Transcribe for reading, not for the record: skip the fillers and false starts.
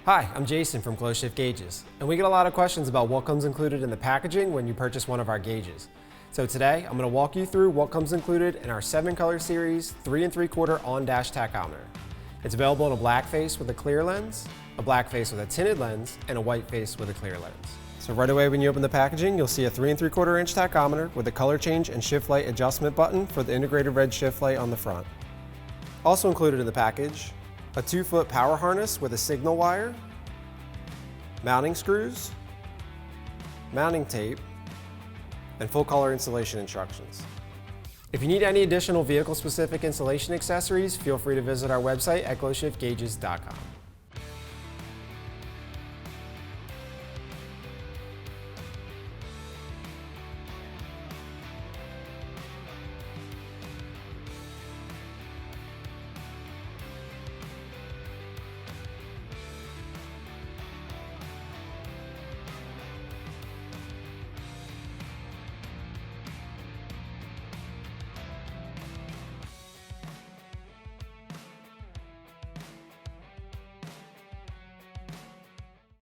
Hi, I'm Jason from GlowShift Gauges, and we get a lot of questions about what comes included in the packaging when you purchase one of our gauges. So today, I'm going to walk you through what comes included in our 7-color series 3 3/4 on Dash Tachometer. It's available in a black face with a clear lens, a black face with a tinted lens, and a white face with a clear lens. So right away when you open the packaging, you'll see a 3 3/4 inch tachometer with a color change and shift light adjustment button for the integrated red shift light on the front. Also included in the package, a 2-foot power harness with a signal wire, mounting screws, mounting tape, and full color installation instructions. If you need any additional vehicle-specific installation accessories, feel free to visit our website at glowshiftgauges.com.